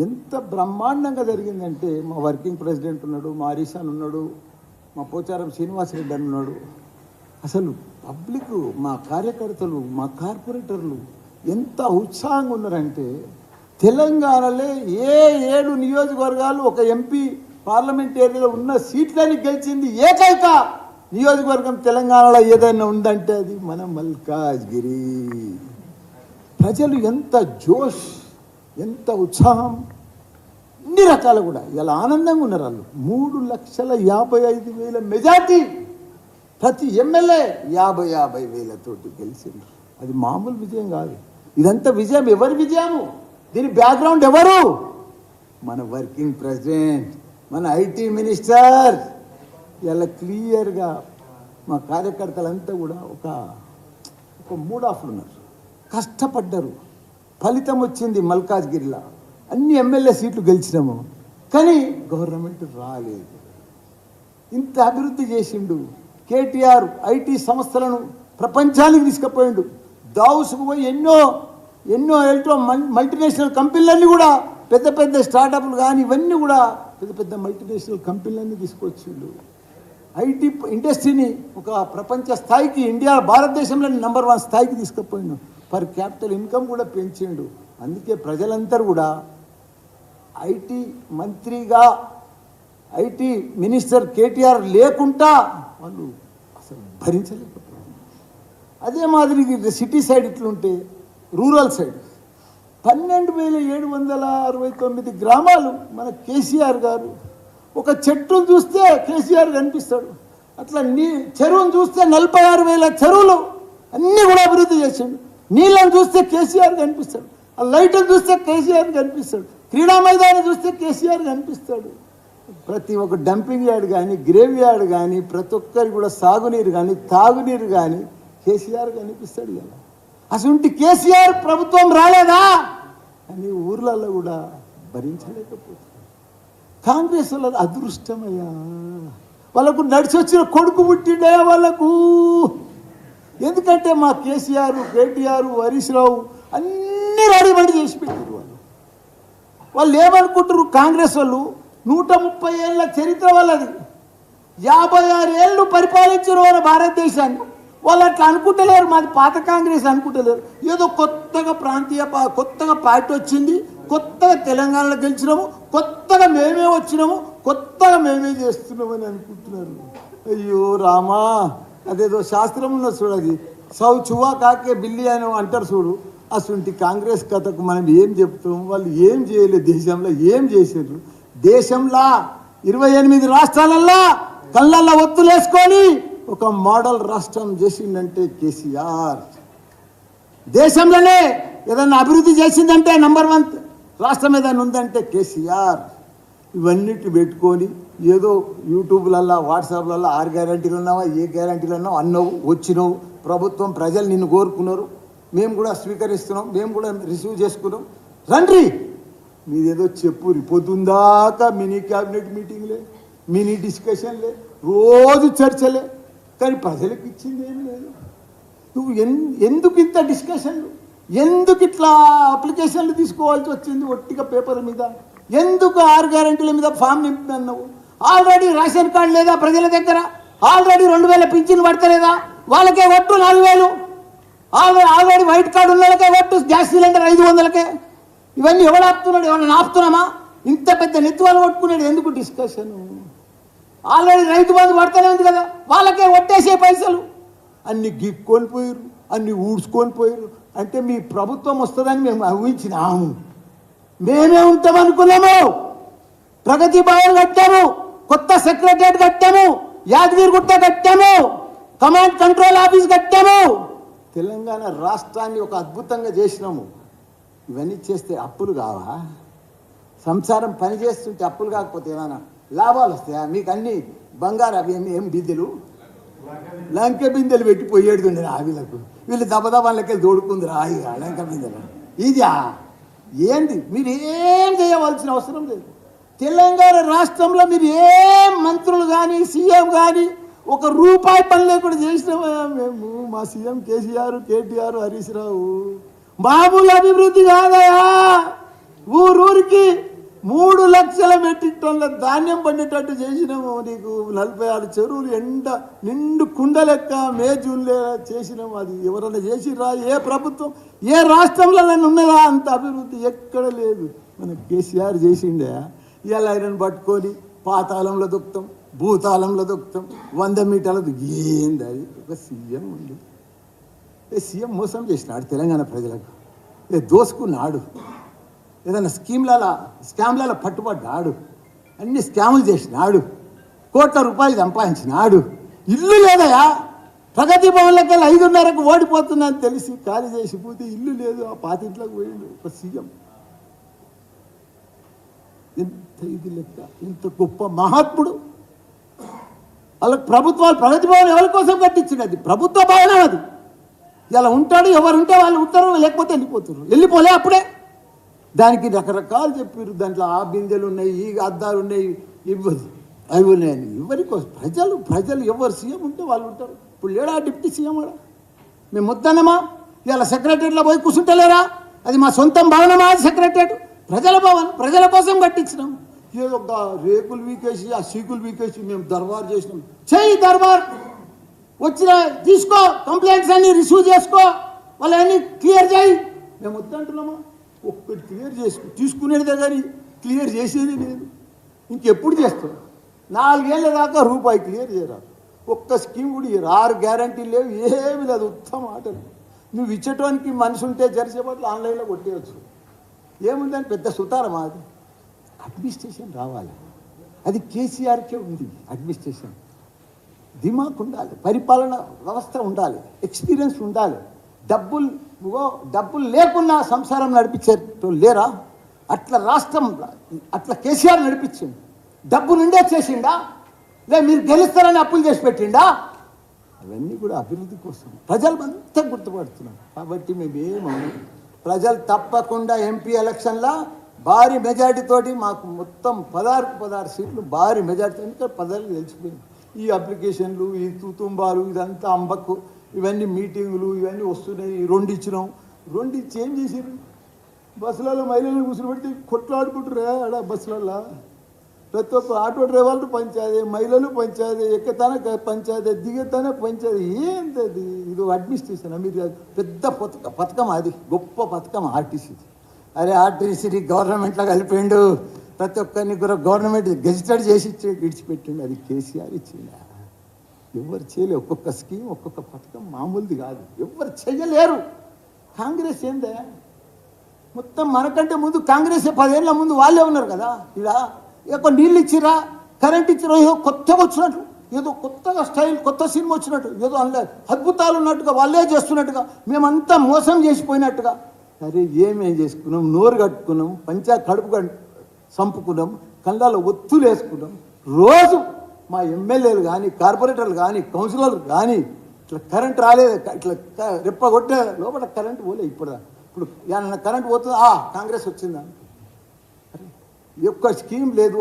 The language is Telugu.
ఎంత బ్రహ్మాండంగా జరిగిందంటే మా వర్కింగ్ ప్రెసిడెంట్ ఉన్నాడు, మా హరీషాన్ ఉన్నాడు, మా పోచారం శ్రీనివాసరెడ్డి అని ఉన్నాడు. అసలు పబ్లిక్, మా కార్యకర్తలు, మా కార్పొరేటర్లు ఎంత ఉత్సాహంగా ఉన్నారంటే తెలంగాణలో ఏ 7 నియోజకవర్గాలు ఒక ఎంపీ పార్లమెంట్ ఏరియాలో ఉన్న సీట్లని గెలిచింది ఏకైక నియోజకవర్గం తెలంగాణలో ఏదైనా ఉందంటే అది మన మల్కాజ్గిరి. ప్రజలు ఎంత జోష్, ఎంత ఉత్సాహం, అన్ని రకాలు కూడా ఇలా ఆనందంగా ఉన్నారు. వాళ్ళు 3,55,000 మెజార్టీ, ప్రతి ఎమ్మెల్యే 50,000 తోటి గెలిచిండ్రు. అది మామూలు విజయం కాదు. ఇదంతా విజయం ఎవరి విజయము? దీని బ్యాక్గ్రౌండ్ ఎవరు? మన వర్కింగ్ ప్రెసిడెంట్, మన ఐటీ మినిస్టర్. ఇలా క్లియర్గా మా కార్యకర్తలంతా కూడా ఒక మూడ్ ఆఫ్లు ఉన్నారు, కష్టపడ్డారు, ఫలితం వచ్చింది. మల్కాజ్గిరిలో అన్ని ఎమ్మెల్యే సీట్లు గెలిచినాము, కానీ గవర్నమెంట్ రాలేదు. ఇంత అభివృద్ధి చేసిండు కేటీఆర్. ఐటీ సంస్థలను ప్రపంచానికి తీసుకుపోయిండు. దావుసుకు పోయి ఎన్నో మల్టీనేషనల్ కంపెనీలన్నీ కూడా, పెద్ద పెద్ద స్టార్టప్లు కానీ ఇవన్నీ కూడా పెద్ద పెద్ద మల్టీనేషనల్ కంపెనీలన్నీ తీసుకొచ్చిండు. ఐటీ ఇండస్ట్రీని ఒక ప్రపంచ స్థాయికి, ఇండియా భారతదేశంలో నెంబర్ 1 స్థాయికి తీసుకుపోయిండు. పర్ క్యాపిటల్ ఇన్కమ్ కూడా పెంచిండు. అందుకే ప్రజలందరూ కూడా ఐటీ మంత్రిగా, ఐటీ మినిస్టర్ కేటీఆర్ లేకుండా వాళ్ళు అసలు భరించలేకపోతున్నారు. అదే మాదిరి సిటీ సైడ్ ఇట్లుంటే రూరల్ సైడ్ 12,769 గ్రామాలు మన కేసీఆర్ గారు. ఒక చెట్టును చూస్తే కేసీఆర్ కనిపిస్తాడు. అట్లా చెరువును చూస్తే 46,000 చెరువులు అన్నీ కూడా అభివృద్ధి చేసిండు. నీళ్ళని చూస్తే కేసీఆర్ కనిపిస్తాడు. ఆ లైట్ని చూస్తే కేసీఆర్ కనిపిస్తాడు. క్రీడా మైదానం చూస్తే కేసీఆర్ కనిపిస్తాడు. ప్రతి ఒక్క డంపింగ్ యార్డ్ కానీ, గ్రేవ్ యార్డ్ కానీ, ప్రతి ఒక్కరికి కూడా సాగునీరు కానీ, తాగునీరు కానీ కేసీఆర్ కనిపిస్తాడు. కదా అసలు కేసీఆర్ ప్రభుత్వం రాలేదా అని ఊర్లలో కూడా భరించలేకపోతుంది. కాంగ్రెస్ వాళ్ళ అదృష్టమయ్యా, వాళ్ళకు నడిచి వచ్చిన కొడుకు పుట్టిండయా వాళ్ళకు. ఎందుకంటే మా కేసీఆర్, కేటీఆర్, హరీష్ రావు అన్నీ రెడీమేడ్ చేసి పెట్టారు. వాళ్ళు ఏమనుకుంటారు? కాంగ్రెస్ వాళ్ళు 130 ఏళ్ళ చరిత్ర వాళ్ళది, 56 ఏళ్ళు పరిపాలించారు మన భారతదేశాన్ని. వాళ్ళు అట్లా అనుకుంటలేరు. మాది పాత కాంగ్రెస్ అనుకుంటలేరు. ఏదో కొత్తగా కొత్తగా పార్టీ వచ్చింది, కొత్తగా తెలంగాణలో గెలిచినాము, కొత్తగా మేమే వచ్చినాము, కొత్తగా మేమే చేస్తున్నామని అనుకుంటున్నారు. అయ్యో రామా, అదేదో శాస్త్రం ఉన్న చూడు, అది సౌ చువా కాకే బిల్లి అని అంటారు చూడు. అసలు కాంగ్రెస్ కథకు మనం ఏం చెప్తాం? వాళ్ళు ఏం చేయలేదు, దేశంలో ఏం చేసారు? దేశంలో 28 రాష్ట్రాలల్లో కళ్ళల్లో ఒత్తులేసుకొని ఒక మోడల్ రాష్ట్రం చేసిందంటే కేసీఆర్. దేశంలోనే ఏదన్నా అభివృద్ధి చేసిందంటే నంబర్ 1 రాష్ట్రం ఏదైనా ఉందంటే కేసీఆర్. ఇవన్నిటి పెట్టుకొని ఏదో యూట్యూబ్లల్లో, వాట్సాప్లలో 6 గ్యారంటీలు ఉన్నావా, ఏ గ్యారంటీలు ఉన్నావు అన్నావు, వచ్చినావు. ప్రభుత్వం, ప్రజలు నిన్ను కోరుకున్నారు, మేము కూడా స్వీకరిస్తున్నాం, మేము కూడా రిసీవ్ చేసుకున్నాం. రండి మీదేదో చెప్పు. పొద్దుందాకా మినీ క్యాబినెట్ మీటింగ్లే, మినీ డిస్కషన్లే, రోజు చర్చలే, కానీ ప్రజలకు ఇచ్చింది ఏం లేదు. నువ్వు ఎందుకు ఇంత డిస్కషన్లు, ఎందుకు ఇట్లా అప్లికేషన్లు తీసుకోవాల్సి వచ్చింది ఒట్టిగా పేపర్ మీద? ఎందుకు 6 గ్యారంటీల మీద ఫామ్ నింపుతున్నావు? ఆల్రెడీ రేషన్ కార్డు లేదా ప్రజల దగ్గర? ఆల్రెడీ 2,000 పింఛన్లు పడతలేదా? వాళ్ళకే ఒట్టు 4,000. ఆల్రెడీ వైట్ కార్డు ఉన్న వాళ్ళకే ఒట్టు, గ్యాస్ సిలిండర్ 500కే. ఇవన్నీ ఎవడు ఆపుతున్నాడు? ఎవరైనా ఆపుతున్నామా? ఇంత పెద్ద నెత్తువాళ్ళు కొట్టుకున్నాడు. ఎందుకు డిస్కషను? ఆల్రెడీ రైతు బంధు పడతానే ఉంది కదా, వాళ్ళకే ఒట్టేసే పైసలు. అన్ని గిక్కొని పోయారు, అన్ని ఊడ్చుకొని పోయారు. అంటే మీ ప్రభుత్వం వస్తుందని మేము ఊహించినాము, మేమే ఉంటామనుకున్నాము. ప్రగతి భవన్ కట్టాము, కొత్త సెక్రటరియట్ కట్టాము, యాదగిరిగుట్ట కట్టాము, కమాండ్ కంట్రోల్ ఆఫీస్ కట్టాము. తెలంగాణ రాష్ట్రాన్ని ఒక అద్భుతంగా చేసినాము. ఇవన్నీ చేస్తే అప్పులు కావా? సంసారం పని చేస్తుంటే అప్పులు కాకపోతే ఏమైనా లాభాలు వస్తాయా? మీకు అన్ని బంగారు అవి ఏం బిందెలు, లంక బిందెలు పెట్టి పోయేడుతుండే ఆవిలకు. వీళ్ళు దబదబాలకి దోడుకుంది రాయి లంక బిందెలు. ఇదా ఏంది? మీరు ఏం చేయవలసిన అవసరం లేదు. తెలంగాణ రాష్ట్రంలో మీరు ఏం మంత్రులు కానీ, సీఎం కానీ ఒక రూపాయి పని లేకుండా చేసినామా మేము? మా సీఎం కేసీఆర్, కేటీఆర్, హరీష్ రావు. మామూలు అభివృద్ధి కాదయా, ఊరూరికి 3 లక్షల మెట్రిక్ టన్నుల ధాన్యం పండేటట్టు చేసినాము. నీకు 46 చెరువులు ఎండ నిండు కుండ లెక్క మే జూన్లో చేసినాము. అది ఎవరన్నా చేసిరా? ఏ ప్రభుత్వం ఏ రాష్ట్రంలో ఉన్నదా అంత అభివృద్ధి? ఎక్కడ లేదు. మన కేసీఆర్ చేసిండే. ఇవాళ ఆయనను పట్టుకొని పాతాళంలో దొక్కుతాం, భూతాళంలో దొక్కుతాం, 100 మీటర్ల ఏంది అది? ఒక సీఎం ఉంది. సీఎం మోసం చేసినాడు తెలంగాణ ప్రజలకు. దోసుకున్నాడు. ఏదైనా స్కామ్లలో పట్టుబడ్డాడు. అన్ని స్కాములు చేసినాడు. కోట్ల రూపాయలు సంపాదించినాడు. ఇల్లు లేదయా? ప్రగతి భవన్లకి వెళ్ళి 5:30కు ఓడిపోతుందని తెలిసి ఖాళీ చేసిపోతే ఇల్లు లేదు. ఆ పాతింట్లోకి పోయిండు ఒక సీఎం. ఎంత ఇది లెక్క! ఇంత గొప్ప మహాత్ముడు. వాళ్ళకి ప్రభుత్వాలు ప్రగతి భవన్ ఎవరి కోసం కట్టించింది? అది ప్రభుత్వ భవనం. అది ఇలా ఉంటాడు. ఎవరు ఉంటే వాళ్ళు ఉంటారు, లేకపోతే వెళ్ళిపోలే అప్పుడే. దానికి రకరకాలు చెప్పారు. దాంట్లో ఆ బిందెలు ఉన్నాయి, ఈ అద్దాలు ఉన్నాయి, అవి ఉన్నాయని. ఎవరి కోసం? ప్రజలు ఎవరు సీఎం ఉంటే వాళ్ళు ఉంటారు. ఇప్పుడు లేడా డిప్యూటీ సీఎం? కూడా మేము వద్దన్నమా? ఇలా సెక్రటరీలో పోయి కూర్చుంటలేరా? అది మా సొంతం భవనమా? అది సెక్రటరీ ప్రజల భవన్, ప్రజల కోసం కట్టించినాం. ఏదో ఒక రేకులు వీకేసి ఆ సీకులు వీకేసి మేము దర్బార్ చేసినాం. చెయ్యి దర్బార్, వచ్చిన తీసుకో, కంప్లైంట్స్ అన్ని రిసీవ్ చేసుకో, వాళ్ళన్నీ క్లియర్ చేయి. మేము వద్దంటున్నామా? ఒక్కటి క్లియర్ తీసుకునేదే కానీ క్లియర్ చేసేది లేదు. ఇంకెప్పుడు చేస్తాం? 4 ఏళ్ళ దాకా రూపాయి క్లియర్ చేయరాదు. ఒక్క స్కీమ్ కూడా 6 గ్యారంటీలు లేవు, ఏమి లేదు. ఉత్తమ ఆటలు. నువ్వు ఇచ్చేటానికి మనిషి ఉంటే జరిసేపట్లు ఆన్లైన్లో కొట్టేయచ్చు. ఏముందని పెద్ద సుతారమా? అది అడ్మినిస్ట్రేషన్ రావాలి. అది కేసీఆర్కే ఉంది. అడ్మినిస్ట్రేషన్ దిమాక్ ఉండాలి, పరిపాలన వ్యవస్థ ఉండాలి, ఎక్స్పీరియన్స్ ఉండాలి. డబ్బులు లేకున్నా సంసారం నడిపించేటో లేరా? అట్లా రాష్ట్రం, అట్లా కేసీఆర్ నడిపించింది. డబ్బు నుండే చేసిండా? మీరు గెలుస్తారని అప్పులు చేసి పెట్టిండా? అవన్నీ కూడా అభివృద్ధి కోసం ప్రజలు అంతా గుర్తుపడుతున్నారు. కాబట్టి మేమేమన్నా ప్రజలు తప్పకుండా ఎంపీ ఎలక్షన్లో భారీ మెజార్టీతోటి మాకు మొత్తం 16 సీట్లు భారీ మెజార్టీ. ఇంకా 10 తెలిసిపోయింది. ఈ అప్లికేషన్లు, ఈ తుతుంబాలు, ఇదంతా అంబక్కు, ఇవన్నీ మీటింగులు ఇవన్నీ వస్తున్నాయి. 2 ఇచ్చినాం. 2 ఇచ్చి ఏం చేసారు? బస్సులలో మహిళలను కూర్చోబెడితే కొట్లాడుకుంటారు ఆడ బస్సులలో. ప్రతి ఒక్క ఆటో డ్రైవర్లు పంచాయతీ, మహిళలు పంచాయతీ, ఎక్కతానే పంచాయతీ, దిగతానే పంచాయతీ. ఏంటది? ఇది అడ్మినిస్ట్రేషన్. మీరు పెద్ద పథకం, అది గొప్ప పథకం ఆర్టీసీది. అరే ఆర్టీసీని గవర్నమెంట్లో కలిపిండు. ప్రతి ఒక్కరిని కూడా గవర్నమెంట్ గెజిటెడ్ చేసి విడిచిపెట్టిండు. అది కేసీఆర్ ఇచ్చిందా? ఎవరు చేయలేరు. ఒక్కొక్క స్కీమ్, ఒక్కొక్క పథకం మామూలుది కాదు. ఎవరు చేయలేరు. కాంగ్రెస్ ఏందే? మొత్తం మనకంటే ముందు కాంగ్రెస్ 10 ఏళ్ళ ముందు వాళ్ళే ఉన్నారు కదా. ఇలా ఎక్కువ నీళ్ళు ఇచ్చిరా, కరెంట్ ఇచ్చిరా, ఏదో కొత్తగా వచ్చినట్టు, ఏదో కొత్తగా స్టైల్, కొత్త సినిమా వచ్చినట్టు, ఏదో అద్భుతాలు ఉన్నట్టుగా వాళ్ళే చేస్తున్నట్టుగా, మేమంతా మోసం చేసిపోయినట్టుగా. సరే ఏమేం చేసుకున్నాం? నోరు కట్టుకున్నాం, కడుపు చంపుకున్నాం, కళ్ళలో ఒత్తులు వేసుకున్నాం. రోజు మా ఎమ్మెల్యేలు కానీ, కార్పొరేటర్లు కానీ, కౌన్సిలర్లు కానీ ఇట్లా కరెంట్ రాలేదు, ఇట్లా రెప్ప కొట్టే లోపల కరెంట్ పోలే. ఇప్పుడు ఏమన్నా కరెంట్ పోతుందా? కాంగ్రెస్ వచ్చిందా? ఒక్క స్కీమ్ లేదు.